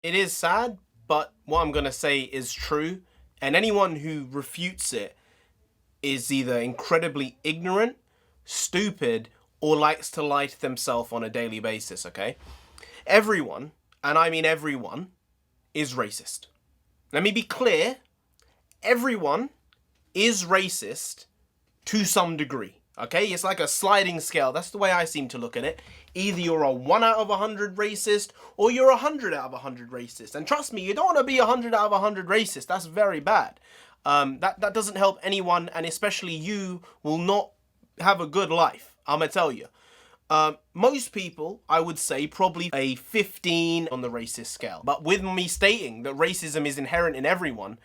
It is sad, but what I'm going to say is true. And anyone who refutes it is either incredibly ignorant, stupid, or likes to lie to themselves on a daily basis, okay? Everyone, and I mean everyone, is racist. Let me be clear. Everyone is racist to some degree. Okay, it's like a sliding scale. That's the way I seem to look at it. Either you're a 1 out of 100 racist, or you're 100 out of 100 racist. And trust me, you don't want to be 100 out of 100 racist. That's very bad. That doesn't help anyone, and especially you will not have a good life. I'm gonna tell you. Most people, I would say, probably a 15 on the racist scale. But with me stating that racism is inherent in everyone,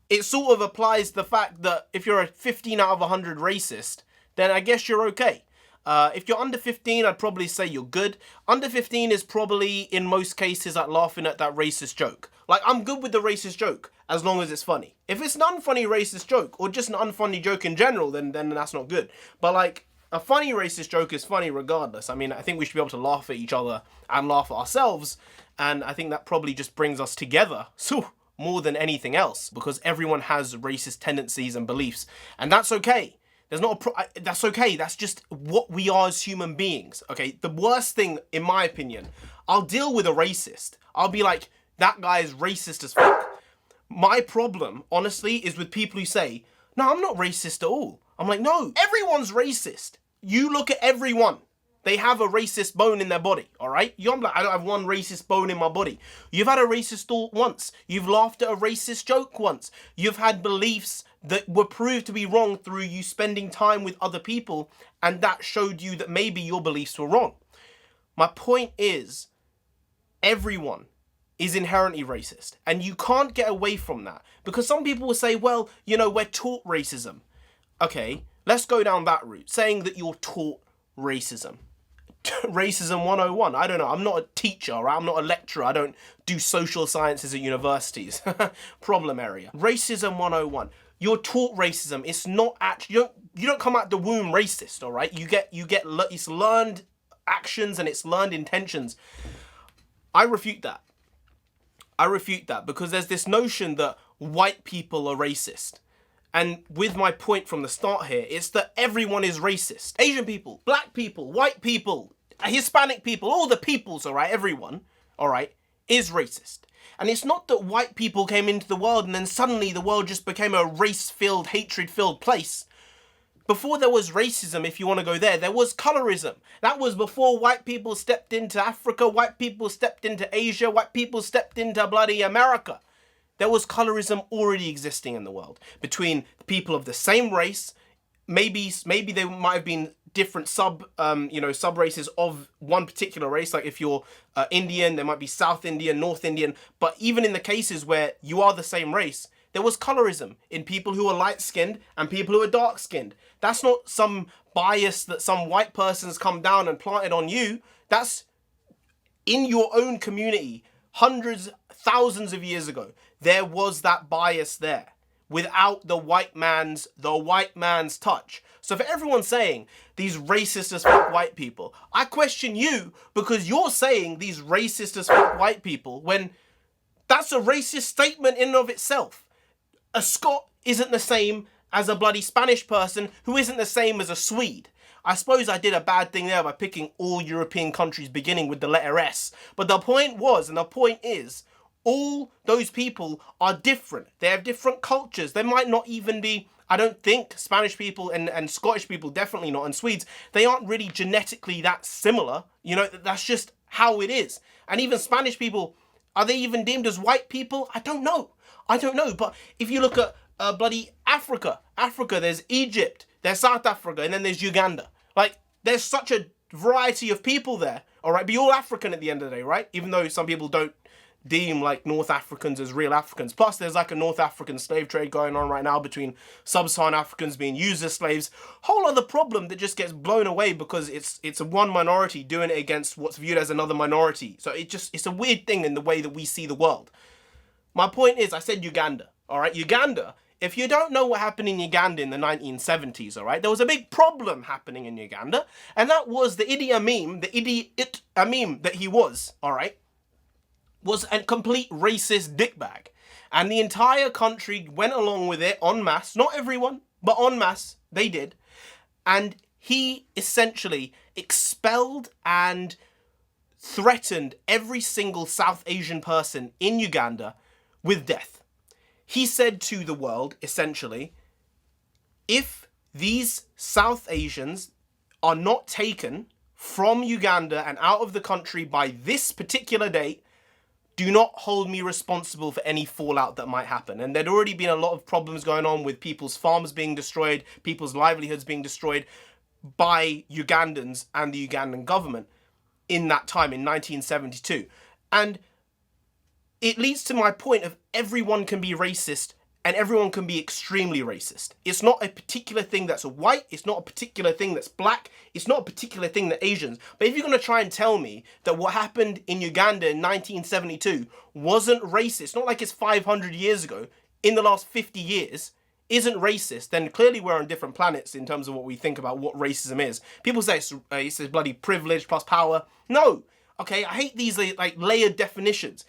it sort of applies the fact that if you're a 15 out of 100 racist, then I guess you're okay. If you're under 15, I'd probably say you're good. Under 15 is probably, in most cases, like laughing at that racist joke. Like, I'm good with the racist joke, as long as it's funny. If it's an unfunny racist joke, or just an unfunny joke in general, then that's not good. But, like, a funny racist joke is funny regardless. I mean, I think we should be able to laugh at each other and laugh at ourselves, and I think that probably just brings us together. So, more than anything else, because everyone has racist tendencies and beliefs, and that's okay. There's not that's okay. That's just what we are as human beings. Okay, the worst thing, in my opinion, I'll deal with a racist. I'll be like, that guy is racist as fuck. My problem, honestly, is with people who say, no, I'm not racist at all. I'm like, no, everyone's racist. You look at everyone. They have a racist bone in their body, all right? I'm like, I don't have one racist bone in my body. You've had a racist thought once. You've laughed at a racist joke once. You've had beliefs that were proved to be wrong through you spending time with other people, and that showed you that maybe your beliefs were wrong. My point is, everyone is inherently racist, and you can't get away from that, because some people will say, well, you know, we're taught racism. Okay, let's go down that route, saying that you're taught racism. Racism 101. I don't know. I'm not a teacher, right? I'm not a lecturer. I don't do social sciences at universities. Problem area. Racism 101. You're taught racism. It's not actually, you don't come out the womb racist, all right? It's learned actions and it's learned intentions. I refute that. Because there's this notion that white people are racist. And with my point from the start here, it's that everyone is racist. Asian people, black people, white people, Hispanic people, all the peoples, all right, everyone, all right, is racist. And it's not that white people came into the world and then suddenly the world just became a race-filled, hatred-filled place. Before there was racism, if you want to go there was colorism. That was before white people stepped into Africa, white people stepped into Asia, white people stepped into bloody America. There was colorism already existing in the world between people of the same race. Maybe they might have been different sub races of one particular race. Like if you're Indian, there might be South Indian, North Indian. But even in the cases where you are the same race, there was colorism in people who are light-skinned and people who are dark-skinned. That's not some bias that some white person's come down and planted on you. That's in your own community, hundreds, thousands of years ago. There was that bias there without the white man's touch. So for everyone saying these racist as fuck white people, I question you because you're saying these racist as fuck white people when that's a racist statement in and of itself. A Scot isn't the same as a bloody Spanish person who isn't the same as a Swede. I suppose I did a bad thing there by picking all European countries beginning with the letter S. But the point was, and the point is, all those people are different. They have different cultures. They might not even be, I don't think Spanish people and Scottish people, definitely not, and Swedes, they aren't really genetically that similar. You know, that's just how it is. And even Spanish people, are they even deemed as white people? I don't know. But if you look at bloody Africa, there's Egypt, there's South Africa, and then there's Uganda. Like, there's such a variety of people there, all right? Be all African at the end of the day, right? Even though some people don't deem like North Africans as real Africans. Plus there's like a North African slave trade going on right now between sub-Saharan Africans being used as slaves. Whole other problem that just gets blown away because it's a one minority doing it against what's viewed as another minority. So it's a weird thing in the way that we see the world. My point is, I said Uganda, all right? Uganda, if you don't know what happened in Uganda in the 1970s, all right, there was a big problem happening in Uganda, and that was the Idi Amin that he was, all right? was a complete racist dickbag. And the entire country went along with it en masse. Not everyone, but en masse, they did. And he essentially expelled and threatened every single South Asian person in Uganda with death. He said to the world, essentially, if these South Asians are not taken from Uganda and out of the country by this particular date, do not hold me responsible for any fallout that might happen. And there'd already been a lot of problems going on with people's farms being destroyed, people's livelihoods being destroyed by Ugandans and the Ugandan government in that time, in 1972. And it leads to my point of everyone can be racist and everyone can be extremely racist. It's not a particular thing that's white, it's not a particular thing that's black, it's not a particular thing that Asians. But if you're going to try and tell me that what happened in Uganda in 1972 wasn't racist, not like it's 500 years ago, in the last 50 years, isn't racist, then clearly we're on different planets in terms of what we think about what racism is. People say it's bloody privilege plus power. No. Okay, I hate these like layered definitions.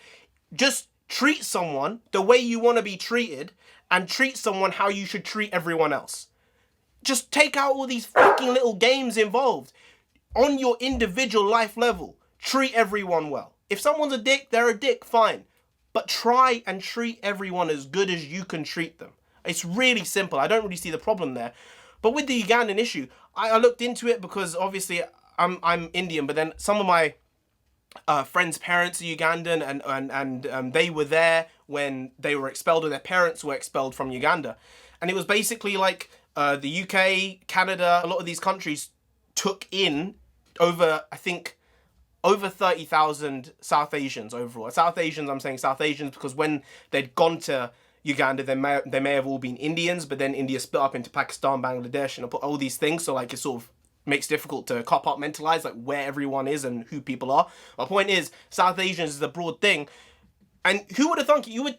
Just treat someone the way you want to be treated and treat someone how you should treat everyone else. Just take out all these fucking little games involved. On your individual life level, treat everyone well. If someone's a dick, they're a dick, fine. But try and treat everyone as good as you can treat them. It's really simple. I don't really see the problem there. But with the Ugandan issue, I looked into it because obviously I'm Indian, but then some of my friends' parents are Ugandan, and they were there when they were expelled, or their parents were expelled from Uganda. And it was basically like the UK, Canada, a lot of these countries took in over 30,000 South Asians overall. South Asians, I'm saying South Asians because when they'd gone to Uganda, they may have all been Indians, but then India split up into Pakistan, Bangladesh, and all these things. So like it sort of makes it difficult to compartmentalize like where everyone is and who people are. My point is, South Asians is a broad thing. And who would have thunk it? You would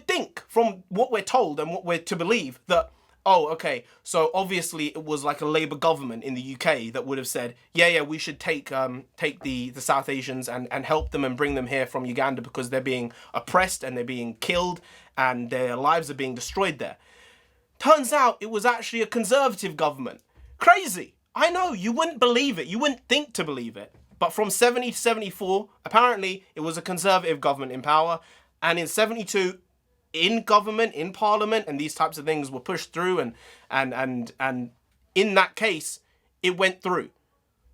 think from what we're told and what we're to believe that, oh, okay, so obviously it was like a Labour government in the UK that would have said, yeah, we should take the South Asians and help them and bring them here from Uganda because they're being oppressed and they're being killed and their lives are being destroyed there. Turns out it was actually a Conservative government. Crazy. I know, you wouldn't believe it. You wouldn't think to believe it. But from 70 to 74, apparently it was a Conservative government in power. And in 72, in government, in parliament, and these types of things were pushed through. And in that case, it went through.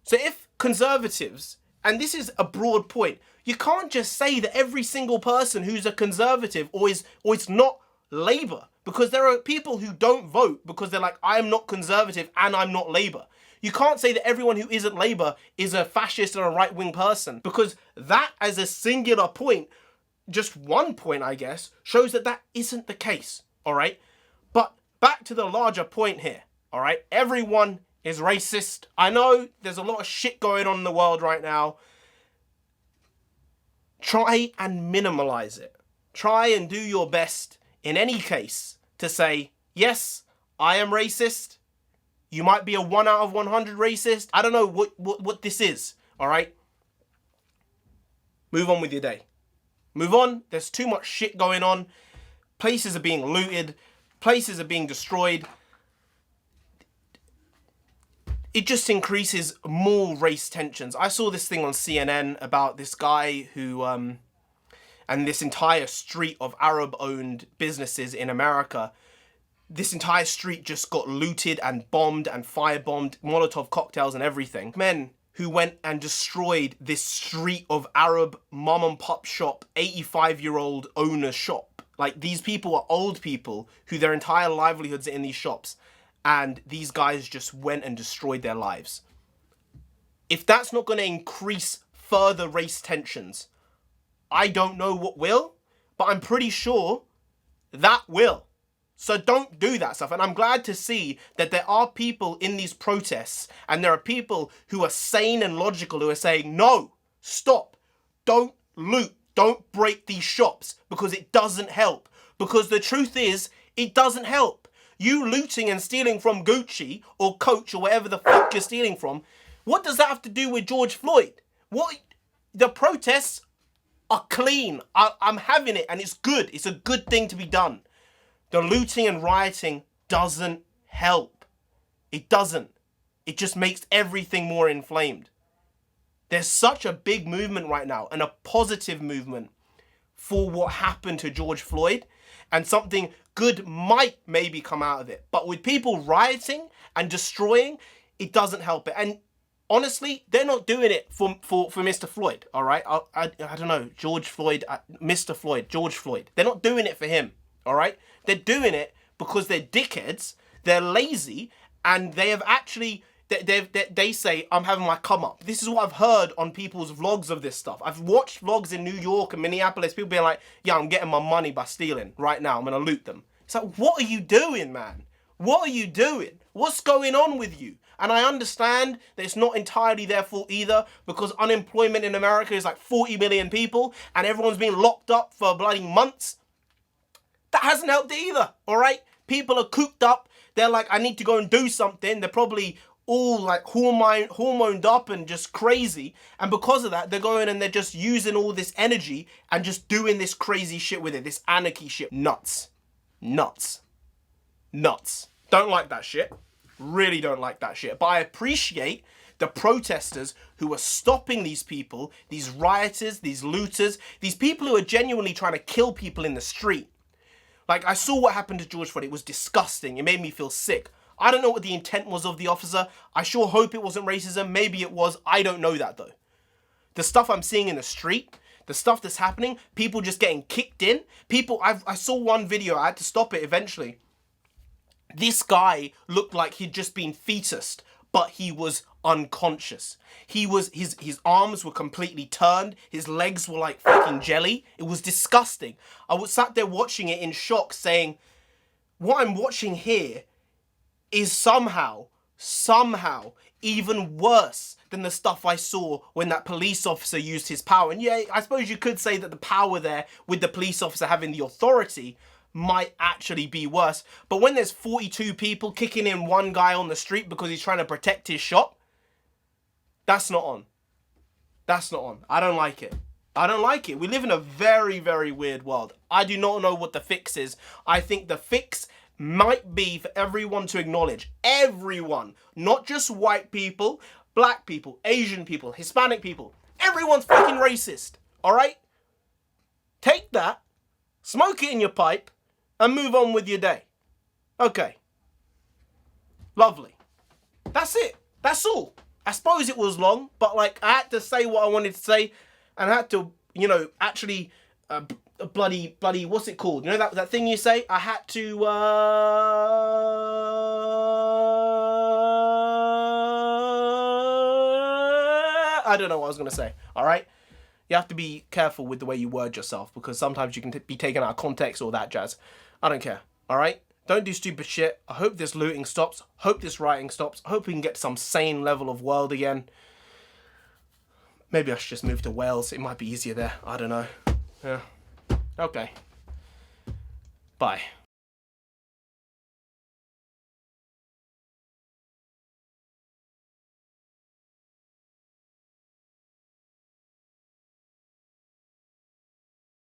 So if Conservatives, and this is a broad point, you can't just say that every single person who's a Conservative or is not Labour. Because there are people who don't vote because they're like, I am not Conservative and I'm not Labour. You can't say that everyone who isn't Labour is a fascist or a right-wing person, because that as a singular point, just one point, I guess, shows that that isn't the case, all right? But back to the larger point here, all right? Everyone is racist. I know there's a lot of shit going on in the world right now. Try and minimalize it. Try and do your best in any case to say, yes, I am racist. You might be a 1 out of 100 racist. I don't know what this is, all right? Move on with your day. Move on. There's too much shit going on. Places are being looted. Places are being destroyed. It just increases more race tensions. I saw this thing on CNN about this guy who, and this entire street of Arab-owned businesses in America. This entire street just got looted and bombed and firebombed, Molotov cocktails and everything. Men who went and destroyed this street of Arab mom and pop shop, 85-year-old owner shop. Like, these people are old people who their entire livelihoods are in these shops. And these guys just went and destroyed their lives. If that's not going to increase further race tensions, I don't know what will, but I'm pretty sure that will. So don't do that stuff. And I'm glad to see that there are people in these protests and there are people who are sane and logical who are saying, no, stop, don't loot, don't break these shops because it doesn't help. Because the truth is, it doesn't help. You looting and stealing from Gucci or Coach or whatever the fuck you're stealing from, what does that have to do with George Floyd? What? The protests are clean. I'm having it, and it's good. It's a good thing to be done. The looting and rioting doesn't help. It doesn't. It just makes everything more inflamed. There's such a big movement right now, and a positive movement for what happened to George Floyd, and something good might maybe come out of it. But with people rioting and destroying, it doesn't help it. And honestly, they're not doing it for Mr. Floyd, all right? I don't know, George Floyd, Mr. Floyd, George Floyd. They're not doing it for him, all right? They're doing it because they're dickheads, they're lazy, and they have actually, they say, I'm having my come up. This is what I've heard on people's vlogs of this stuff. I've watched vlogs in New York and Minneapolis, people being like, yeah, I'm getting my money by stealing right now. I'm going to loot them. It's like, what are you doing, man? What are you doing? What's going on with you? And I understand that it's not entirely their fault either, because unemployment in America is like 40 million people and everyone's been locked up for bloody months. That hasn't helped either, all right? People are cooped up. They're like, I need to go and do something. They're probably all like hormoned up and just crazy. And because of that, they're going and they're just using all this energy and just doing this crazy shit with it, this anarchy shit. Nuts. Nuts. Nuts. Don't like that shit. Really don't like that shit. But I appreciate the protesters who are stopping these people, these rioters, these looters, these people who are genuinely trying to kill people in the street. Like, I saw what happened to George Floyd. It was disgusting. It made me feel sick. I don't know what the intent was of the officer. I sure hope it wasn't racism. Maybe it was. I don't know that, though. The stuff I'm seeing in the street, the stuff that's happening, people just getting kicked in. People, I saw one video. I had to stop it eventually. This guy looked like he'd just been fetused, but he was unconscious. His arms were completely turned. His legs were like fucking jelly. It was disgusting. I was sat there watching it in shock, saying, what I'm watching here is somehow even worse than the stuff I saw when that police officer used his power. And yeah, I suppose you could say that the power there with the police officer having the authority might actually be worse. But when there's 42 people kicking in one guy on the street because he's trying to protect his shop, that's not on. That's not on. I don't like it. I don't like it. We live in a very, very weird world. I do not know what the fix is. I think the fix might be for everyone to acknowledge. Everyone. Not just white people, black people, Asian people, Hispanic people. Everyone's fucking racist. All right? Take that, smoke it in your pipe, and move on with your day. Okay. Lovely. That's it. That's all. I suppose it was long, but like I had to say what I wanted to say, and I had to, you know, actually bloody, what's it called? You know that thing you say? I had to, I don't know what I was going to say, all right? You have to be careful with the way you word yourself, because sometimes you can be taken out of context or that jazz. I don't care, all right? Don't do stupid shit. I hope this looting stops. Hope this rioting stops. I hope we can get to some sane level of world again. Maybe I should just move to Wales. It might be easier there. I don't know. Yeah. Okay. Bye.